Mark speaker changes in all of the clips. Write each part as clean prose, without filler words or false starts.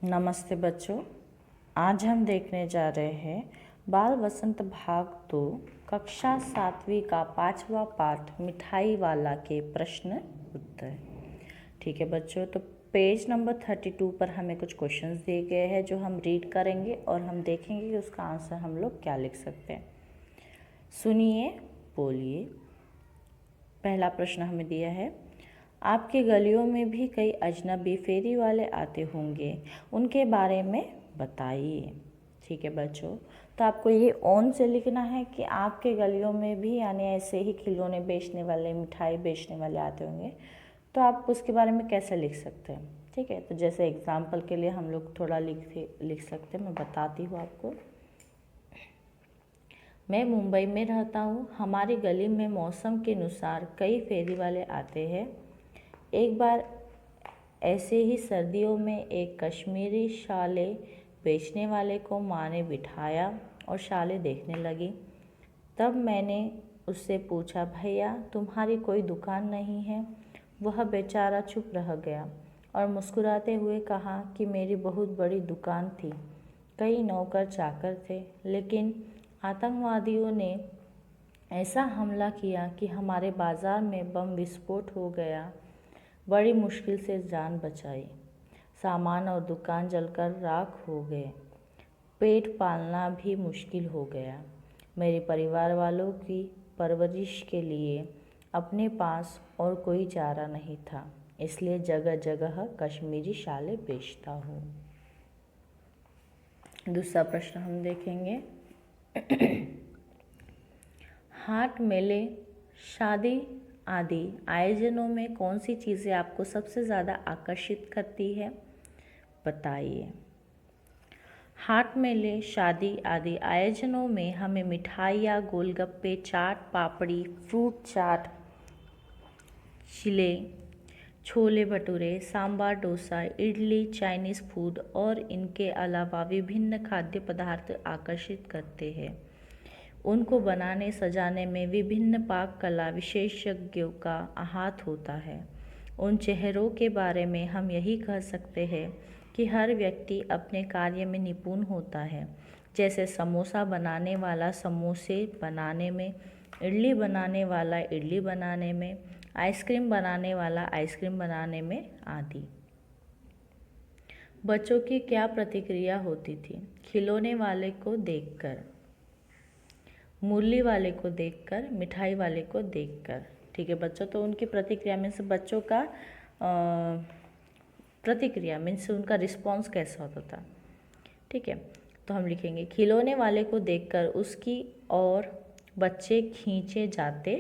Speaker 1: नमस्ते बच्चों। आज हम देखने जा रहे हैं बाल वसंत भाग 2 कक्षा 7वीं का 5वां पाठ मिठाई वाला के प्रश्न उत्तर। ठीक है बच्चों, तो पेज नंबर 32 पर हमें कुछ क्वेश्चंस दिए गए हैं जो हम रीड करेंगे और हम देखेंगे कि उसका आंसर हम लोग क्या लिख सकते हैं। सुनिए, बोलिए। पहला प्रश्न हमें दिया है, आपकी गलियों में भी कई अजनबी फेरी वाले आते होंगे, उनके बारे में बताइए। ठीक है बच्चों, तो आपको ये ऑन से लिखना है कि आपके गलियों में भी यानी ऐसे ही खिलौने बेचने वाले, मिठाई बेचने वाले आते होंगे, तो आप उसके बारे में कैसे लिख सकते हैं। ठीक है, तो जैसे एग्जाम्पल के लिए हम लोग थोड़ा लिख सकते हैं। मैं बताती हूँ आपको। मैं मुंबई में रहता हूँ। हमारी गली में मौसम के अनुसार कई फेरी वाले आते हैं। एक बार ऐसे ही सर्दियों में एक कश्मीरी शाले बेचने वाले को माँ ने बिठाया और शाले देखने लगी। तब मैंने उससे पूछा, भैया तुम्हारी कोई दुकान नहीं है? वह बेचारा चुप रह गया और मुस्कुराते हुए कहा कि मेरी बहुत बड़ी दुकान थी, कई नौकर चाकर थे, लेकिन आतंकवादियों ने ऐसा हमला किया कि हमारे बाज़ार में बम विस्फोट हो गया। बड़ी मुश्किल से जान बचाई। सामान और दुकान जलकर राख हो गए। पेट पालना भी मुश्किल हो गया। मेरे परिवार वालों की परवरिश के लिए अपने पास और कोई चारा नहीं था, इसलिए जगह जगह कश्मीरी शाले बेचता हूँ। दूसरा प्रश्न हम देखेंगे। हाट, मेले, शादी आदि आयोजनों में कौन सी चीज़ें आपको सबसे ज़्यादा आकर्षित करती है, बताइए। हाट, मेले, शादी आदि आयोजनों में हमें मिठाइयाँ, गोलगप्पे, चाट, पापड़ी, फ्रूट चाट, चिले, छोले भटूरे, सांभर, डोसा, इडली, चाइनीज़ फूड और इनके अलावा विभिन्न खाद्य पदार्थ आकर्षित करते हैं। उनको बनाने सजाने में विभिन्न पाक कला विशेषज्ञों का हाथ होता है। उन चेहरों के बारे में हम यही कह सकते हैं कि हर व्यक्ति अपने कार्य में निपुण होता है। जैसे समोसा बनाने वाला समोसे बनाने में, इडली बनाने वाला इडली बनाने में, आइसक्रीम बनाने वाला आइसक्रीम बनाने में आदि। बच्चों की क्या प्रतिक्रिया होती थी खिलौने वाले को देखकर, मुरली वाले को देखकर, मिठाई वाले को देखकर। ठीक है बच्चों, तो उनकी प्रतिक्रिया में से बच्चों का प्रतिक्रिया मीन्स उनका रिस्पॉन्स कैसा होता था। ठीक है, तो हम लिखेंगे खिलौने वाले को देखकर उसकी और बच्चे खींचे जाते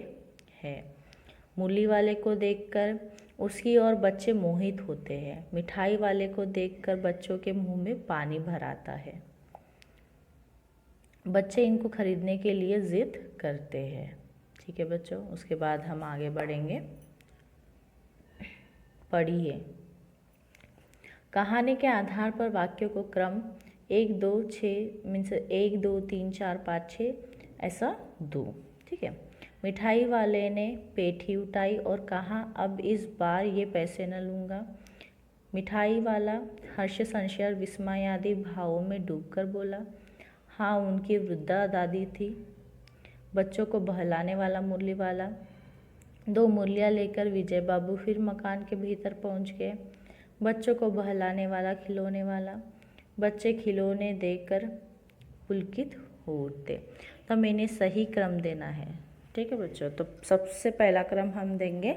Speaker 1: हैं। मुरली वाले को देखकर उसकी और बच्चे मोहित होते हैं। मिठाई वाले को देखकर बच्चों के मुंह में पानी भर आता है। बच्चे इनको खरीदने के लिए ज़िद करते हैं। ठीक है बच्चों, उसके बाद हम आगे बढ़ेंगे। पढ़िए। कहानी के आधार पर वाक्यों को क्रम 1 2 6 मीन्स 1 2 3 4 5 6 ऐसा दो। ठीक है, मिठाई वाले ने पेठी उठाई और कहा, अब इस बार ये पैसे न लूँगा। मिठाई वाला हर्ष, संशय और विस्मय आदि भावों में डूबकर बोला। हाँ, उनकी वृद्धा दादी थी। बच्चों को बहलाने वाला मुरली वाला। 2 मुरलियाँ लेकर विजय बाबू फिर मकान के भीतर पहुंच गए। बच्चों को बहलाने वाला खिलौने वाला। बच्चे खिलौने देकर पुलकित हो उठते। तो मैंने सही क्रम देना है। ठीक है बच्चों, तो सबसे पहला क्रम हम देंगे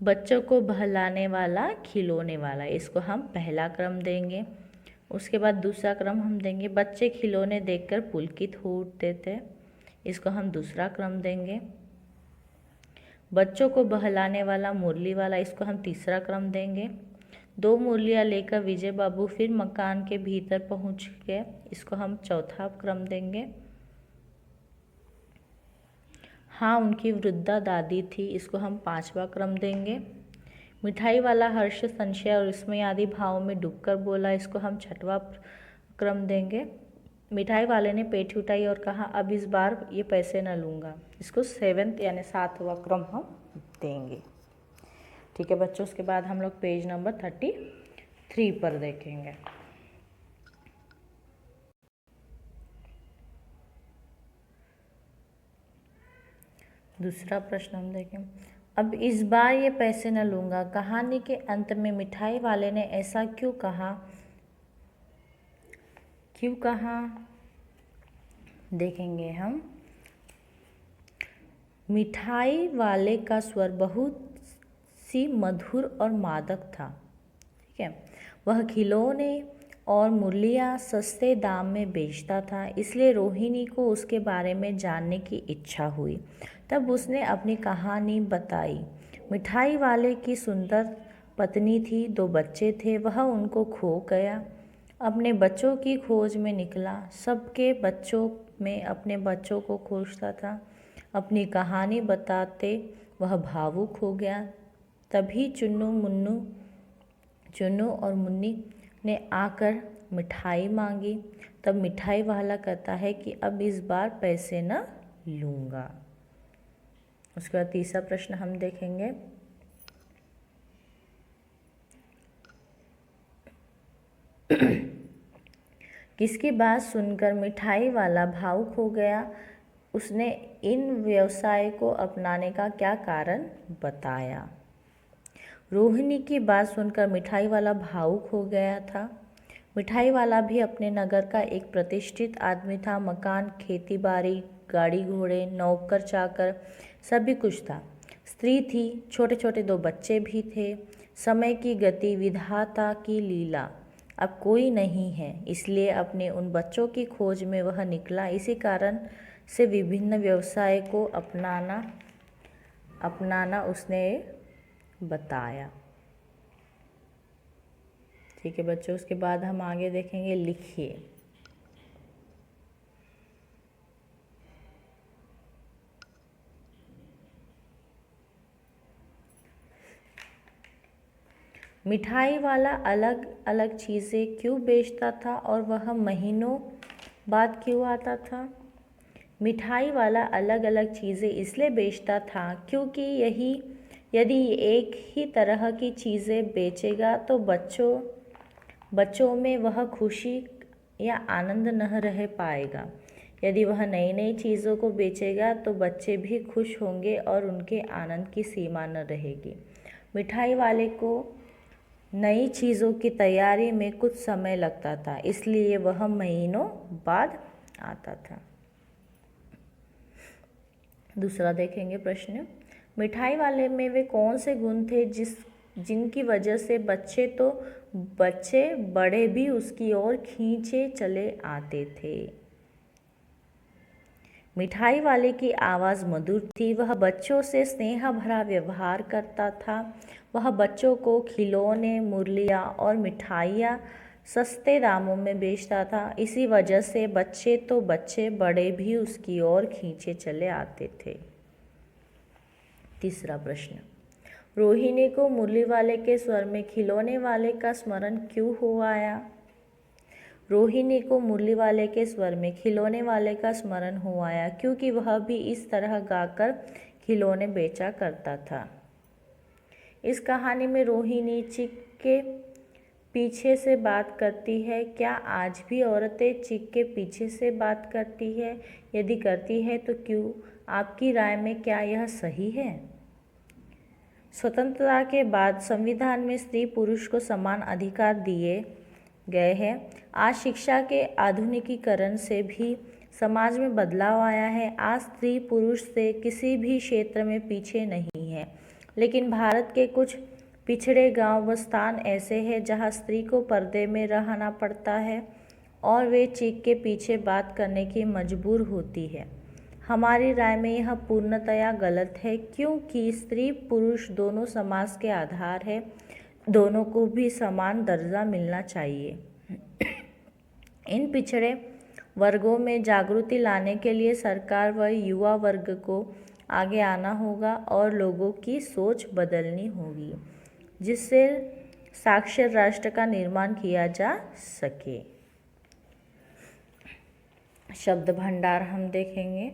Speaker 1: बच्चों को बहलाने वाला खिलौने वाला, इसको हम पहला क्रम देंगे। उसके बाद दूसरा क्रम हम देंगे बच्चे खिलौने देखकर पुलकित हो उठते थे, इसको हम दूसरा क्रम देंगे। बच्चों को बहलाने वाला मुरली वाला, इसको हम तीसरा क्रम देंगे। 2 मुरलियाँ लेकर विजय बाबू फिर मकान के भीतर पहुंच गए, इसको हम चौथा क्रम देंगे। हाँ, उनकी वृद्धा दादी थी, इसको हम 5वां क्रम देंगे। मिठाई वाला हर्ष, संशय और विस्मय आदि भावों में डूबकर बोला, इसको हम 6वां क्रम देंगे। मिठाई वाले ने पेठी उठाई और कहा, अब इस बार ये पैसे न लूँगा, इसको 7th यानी 7वां क्रम हम देंगे। ठीक है बच्चों, उसके बाद हम लोग पेज नंबर 33 पर देखेंगे। दूसरा प्रश्न हम देखें, अब इस बार ये पैसे न लूँगा। कहानी के अंत में मिठाई वाले ने ऐसा क्यों कहा? देखेंगे हम। मिठाई वाले का स्वर बहुत सी मधुर और मादक था। ठीक है, वह खिलौने और मुरलियाँ सस्ते दाम में बेचता था, इसलिए रोहिणी को उसके बारे में जानने की इच्छा हुई। तब उसने अपनी कहानी बताई। मिठाई वाले की सुंदर पत्नी थी, 2 बच्चे थे, वह उनको खो गया। अपने बच्चों की खोज में निकला, सबके बच्चों में अपने बच्चों को खोजता था। अपनी कहानी बताते वह भावुक हो गया। तभी चुन्नू और मुन्नी ने आकर मिठाई मांगी। तब मिठाई वाला कहता है कि अब इस बार पैसे न लूँगा। उसके बाद तीसरा प्रश्न हम देखेंगे। किसकी बात सुनकर मिठाई वाला भावुक हो गया? उसने इन व्यवसाय को अपनाने का क्या कारण बताया? रोहिणी की बात सुनकर मिठाई वाला भावुक हो गया था। मिठाई वाला भी अपने नगर का एक प्रतिष्ठित आदमी था। मकान, खेती बाड़ी, गाड़ी घोड़े, नौकर चाकर सभी कुछ था। स्त्री थी, छोटे छोटे 2 बच्चे भी थे। समय की गति, विधाता की लीला अब कोई नहीं है, इसलिए अपने उन बच्चों की खोज में वह निकला। इसी कारण से विभिन्न व्यवसाय को अपनाना उसने बताया। ठीक है बच्चों, उसके बाद हम आगे देखेंगे। लिखिए। मिठाई वाला अलग अलग चीज़ें क्यों बेचता था और वह महीनों बाद क्यों आता था? मिठाई वाला अलग अलग चीज़ें इसलिए बेचता था क्योंकि यदि एक ही तरह की चीज़ें बेचेगा तो बच्चों में वह खुशी या आनंद न रह पाएगा। यदि वह नई नई चीज़ों को बेचेगा तो बच्चे भी खुश होंगे और उनके आनंद की सीमा न रहेगी। मिठाई वाले को नई चीज़ों की तैयारी में कुछ समय लगता था, इसलिए वह महीनों बाद आता था। दूसरा देखेंगे प्रश्न। मिठाई वाले में वे कौन से गुण थे जिनकी वजह से बच्चे बड़े भी उसकी ओर खींचे चले आते थे? मिठाई वाले की आवाज़ मधुर थी। वह बच्चों से स्नेह भरा व्यवहार करता था। वह बच्चों को खिलौने, मुरलियाँ और मिठाइयाँ सस्ते दामों में बेचता था। इसी वजह से बच्चे बड़े भी उसकी ओर खींचे चले आते थे। तीसरा प्रश्न। रोहिणी को मुरली वाले के स्वर में खिलौने वाले का स्मरण क्यों हो आया? रोहिणी को मुरली वाले के स्वर में खिलौने वाले का स्मरण हो आया क्योंकि वह भी इस तरह गाकर खिलौने बेचा करता था। इस कहानी में रोहिणी चिक के पीछे से बात करती है। क्या आज भी औरतें चिक के पीछे से बात करती है? यदि करती है तो क्यों? आपकी राय में क्या यह सही है? स्वतंत्रता के बाद संविधान में स्त्री पुरुष को समान अधिकार दिए गए हैं। आज शिक्षा के आधुनिकीकरण से भी समाज में बदलाव आया है। आज स्त्री पुरुष से किसी भी क्षेत्र में पीछे नहीं है, लेकिन भारत के कुछ पिछड़े गांव व स्थान ऐसे हैं जहां स्त्री को पर्दे में रहना पड़ता है और वे चिक के पीछे बात करने की मजबूर होती है। हमारी राय में यह पूर्णतया गलत है, क्योंकि स्त्री पुरुष दोनों समाज के आधार है। दोनों को भी समान दर्जा मिलना चाहिए। इन पिछड़े वर्गों में जागृति लाने के लिए सरकार व युवा वर्ग को आगे आना होगा और लोगों की सोच बदलनी होगी, जिससे साक्षर राष्ट्र का निर्माण किया जा सके। शब्द भंडार हम देखेंगे।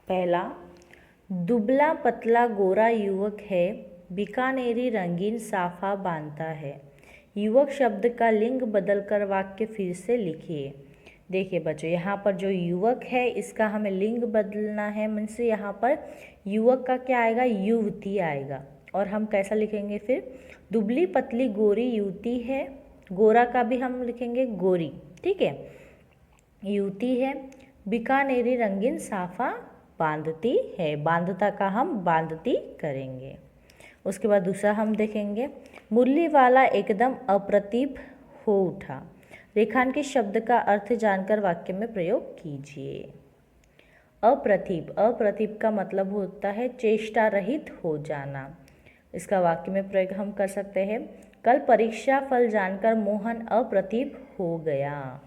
Speaker 1: पहला, दुबला पतला गोरा युवक है, बीकानेरी रंगीन साफा बांधता है। युवक शब्द का लिंग बदलकर वाक्य फिर से लिखिए। देखिए बच्चों, यहाँ पर जो युवक है इसका हमें लिंग बदलना है, मीन्स यहाँ पर युवक का क्या आएगा, युवती आएगा। और हम कैसा लिखेंगे फिर, दुबली पतली गोरी युवती है, गोरा का भी हम लिखेंगे गोरी, ठीक है, युवती है, बीकानेरी रंगीन साफा बांधती है, बांधता का हम बांधती करेंगे। उसके बाद दूसरा हम देखेंगे, मुरली वाला एकदम अप्रतिभ हो उठा। रेखांकित शब्द का अर्थ जानकर वाक्य में प्रयोग कीजिए। अप्रतिभ, अप्रतिभ का मतलब होता है चेष्टा रहित हो जाना। इसका वाक्य में प्रयोग हम कर सकते हैं, कल परीक्षा फल जानकर मोहन अप्रतिभ हो गया।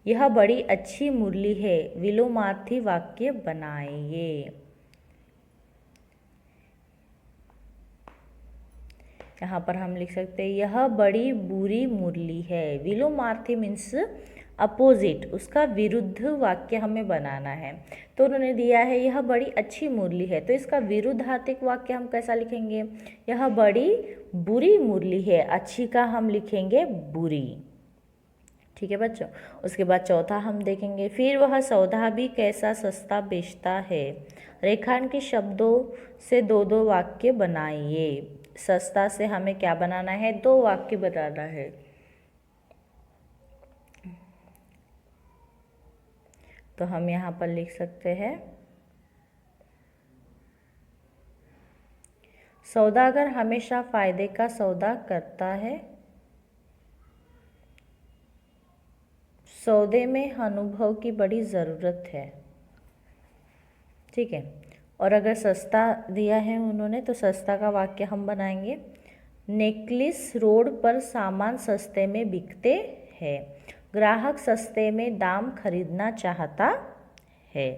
Speaker 1: यह बड़ी अच्छी मुरली है, विलोमार्थी वाक्य बनाइए। यहाँ पर हम लिख सकते हैं, यह बड़ी बुरी मुरली है। विलोमार्थी मीन्स अपोजिट, उसका विरुद्ध वाक्य हमें बनाना है। तो उन्होंने दिया है यह बड़ी अच्छी मुरली है, तो इसका विरुद्धार्थक वाक्य हम कैसा लिखेंगे, यह बड़ी बुरी मुरली है। अच्छी का हम लिखेंगे बुरी, ठीक है बच्चों। उसके बाद चौथा हम देखेंगे, फिर वह सौदा भी कैसा सस्ता बेचता है। रेखांकित शब्दों से दो दो वाक्य बनाइए। सस्ता से हमें क्या बनाना है, दो वाक्य बनाना है। तो हम यहाँ पर लिख सकते हैं, सौदागर हमेशा फायदे का सौदा करता है, सौदे में अनुभव की बड़ी ज़रूरत है, ठीक है। और अगर सस्ता दिया है उन्होंने तो सस्ता का वाक्य हम बनाएंगे, नेकलेस रोड पर सामान सस्ते में बिकते हैं, ग्राहक सस्ते में दाम खरीदना चाहता है।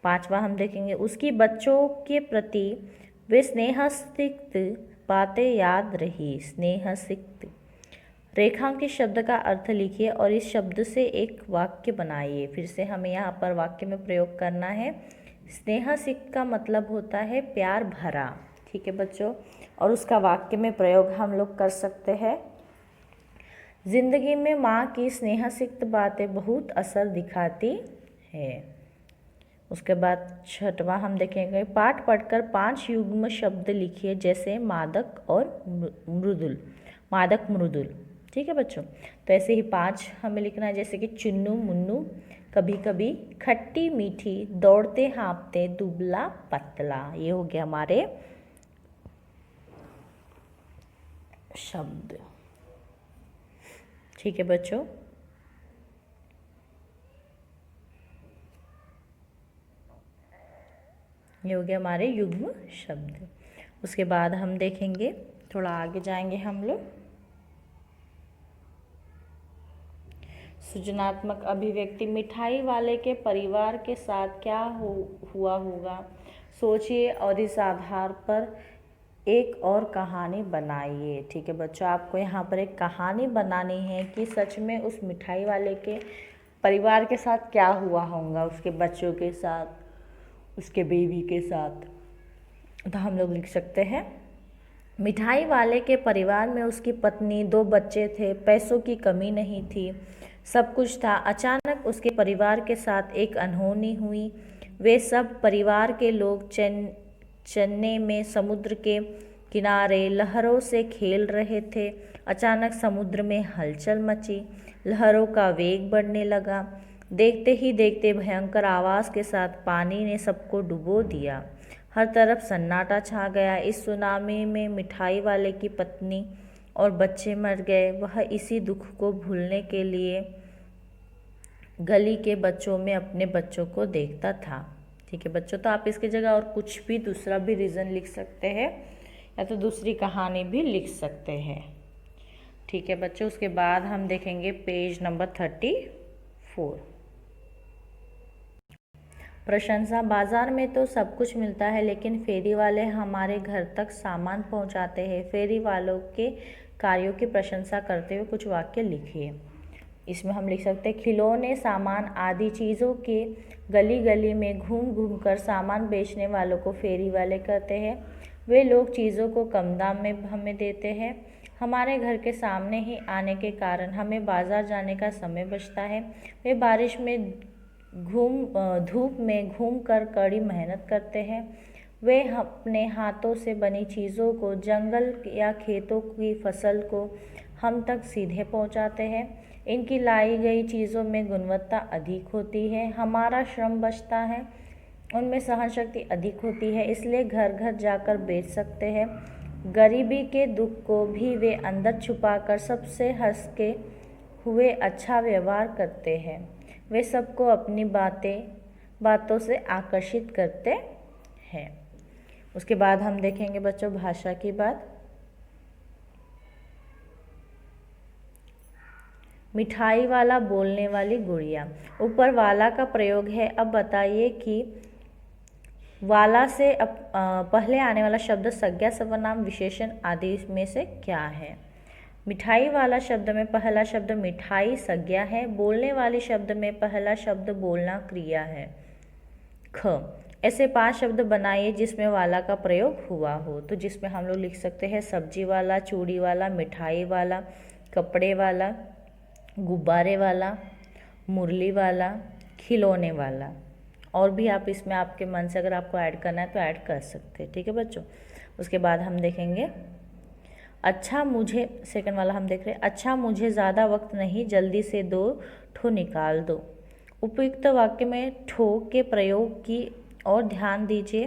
Speaker 1: पांचवा हम देखेंगे, उसकी बच्चों के प्रति वे स्नेहसिक्त बातें याद रही। स्नेहसिक्त, रेखांकित शब्द का अर्थ लिखिए और इस शब्द से एक वाक्य बनाइए। फिर से हमें यहाँ पर वाक्य में प्रयोग करना है। स्नेहसिक्त का मतलब होता है प्यार भरा, ठीक है बच्चों। और उसका वाक्य में प्रयोग हम लोग कर सकते हैं, जिंदगी में माँ की स्नेहसिक्त बातें बहुत असर दिखाती है। उसके बाद छठवां हम देखेंगे, पाठ पढ़कर 5 युग्म शब्द लिखिए, जैसे मादक और मृदुल, मादक मृदुल, ठीक है बच्चों। तो ऐसे ही 5 हमें लिखना है, जैसे कि चुन्नू मुन्नू, कभी कभी, खट्टी मीठी, दौड़ते हाँपते, दुबला पतला। ये हो गया हमारे शब्द, ठीक है बच्चों। ये हो गया हमारे युग्म शब्द। उसके बाद हम देखेंगे, थोड़ा आगे जाएंगे हम लोग, सृजनात्मक अभिव्यक्ति। मिठाई वाले के परिवार के साथ क्या हुआ होगा, सोचिए और इस आधार पर एक और कहानी बनाइए, ठीक है बच्चों। आपको यहाँ पर एक कहानी बनानी है कि सच में उस मिठाई वाले के परिवार के साथ क्या हुआ होगा, उसके बच्चों के साथ, उसके बेबी के साथ। तो हम लोग लिख सकते हैं, मिठाई वाले के परिवार में उसकी पत्नी, 2 बच्चे थे, पैसों की कमी नहीं थी, सब कुछ था। अचानक उसके परिवार के साथ एक अनहोनी हुई। वे सब परिवार के लोग चेन्नई में समुद्र के किनारे लहरों से खेल रहे थे। अचानक समुद्र में हलचल मची, लहरों का वेग बढ़ने लगा। देखते ही देखते भयंकर आवाज़ के साथ पानी ने सबको डुबो दिया। हर तरफ सन्नाटा छा गया। इस सुनामी में मिठाई वाले की पत्नी और बच्चे मर गए। वह इसी दुख को भूलने के लिए गली के बच्चों में अपने बच्चों को देखता था, ठीक है बच्चों। तो आप इसकी जगह और कुछ भी दूसरा भी रीज़न लिख सकते हैं, या तो दूसरी कहानी भी लिख सकते हैं, ठीक है बच्चों। उसके बाद हम देखेंगे पेज नंबर 34। प्रशंसा। बाजार में तो सब कुछ मिलता है, लेकिन फेरी वाले हमारे घर तक सामान पहुंचाते हैं। फेरी वालों के कार्यों की प्रशंसा करते हुए कुछ वाक्य लिखिए। इसमें हम लिख सकते हैं, खिलौने, सामान आदि चीज़ों के गली गली में घूम घूम कर सामान बेचने वालों को फेरी वाले कहते हैं। वे लोग चीज़ों को कम दाम में हमें देते हैं। हमारे घर के सामने ही आने के कारण हमें बाज़ार जाने का समय बचता है। वे बारिश में धूप में घूम कर कड़ी मेहनत करते हैं। वे अपने हाथों से बनी चीज़ों को, जंगल या खेतों की फसल को हम तक सीधे पहुंचाते हैं। इनकी लाई गई चीज़ों में गुणवत्ता अधिक होती है, हमारा श्रम बचता है, उनमें सहन शक्ति अधिक होती है, इसलिए घर घर जाकर बेच सकते हैं। गरीबी के दुख को भी वे अंदर छुपाकर सबसे हंस के हुए अच्छा व्यवहार करते हैं। वे सबको अपनी बातों से आकर्षित करते हैं। उसके बाद हम देखेंगे बच्चों भाषा की बात। मिठाई वाला, बोलने वाली गुड़िया। ऊपर वाला का प्रयोग है। अब बताइए कि वाला से पहले आने वाला शब्द संज्ञा, सर्वनाम, विशेषण आदि में से क्या है। मिठाई वाला शब्द में पहला शब्द मिठाई संज्ञा है। बोलने वाली शब्द में पहला शब्द बोलना क्रिया है। ख, ऐसे 5 शब्द बनाइए जिसमें वाला का प्रयोग हुआ हो। तो जिसमें हम लोग लिख सकते हैं सब्जी वाला, चूड़ी वाला, मिठाई वाला, कपड़े वाला, गुब्बारे वाला, मुरली वाला, खिलौने वाला। और भी आप इसमें आपके मन से अगर आपको ऐड करना है तो ऐड कर सकते हैं। ठीक है बच्चों। उसके बाद हम देखेंगे अच्छा मुझे, सेकंड वाला हम देख रहे हैं, अच्छा मुझे ज़्यादा वक्त नहीं, जल्दी से 2 ठो निकाल दो। उपयुक्त वाक्य में ठो के प्रयोग की और ध्यान दीजिए।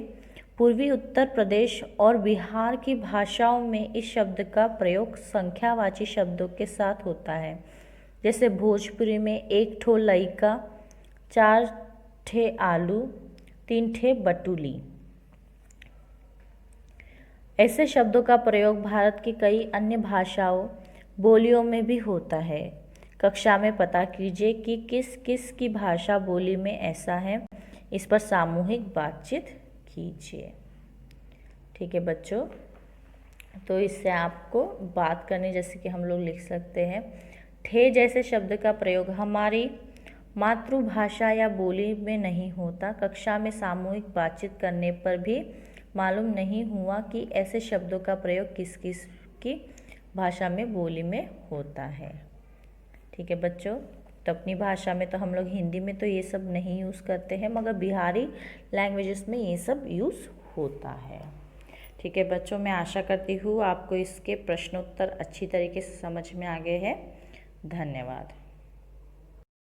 Speaker 1: पूर्वी उत्तर प्रदेश और बिहार की भाषाओं में इस शब्द का प्रयोग संख्यावाची शब्दों के साथ होता है। जैसे भोजपुरी में 1 ठो लइका, 4 ठे आलू, 3 ठे बटुली। ऐसे शब्दों का प्रयोग भारत की कई अन्य भाषाओं, बोलियों में भी होता है। कक्षा में पता कीजिए कि किस किस की भाषा बोली में ऐसा है। इस पर सामूहिक बातचीत कीजिए। ठीक है बच्चों। तो इससे आपको बात करनी, जैसे कि हम लोग लिख सकते हैं, ठे जैसे शब्द का प्रयोग हमारी मातृभाषा या बोली में नहीं होता। कक्षा में सामूहिक बातचीत करने पर भी मालूम नहीं हुआ कि ऐसे शब्दों का प्रयोग किस किस की भाषा में, बोली में होता है। ठीक है बच्चों। तो अपनी भाषा में तो हम लोग हिंदी में तो ये सब नहीं यूज़ करते हैं, मगर बिहारी लैंग्वेजेस में ये सब यूज़ होता है। ठीक है बच्चों, मैं आशा करती हूँ आपको इसके प्रश्नोत्तर अच्छी तरीके से समझ में आ गए हैं। धन्यवाद।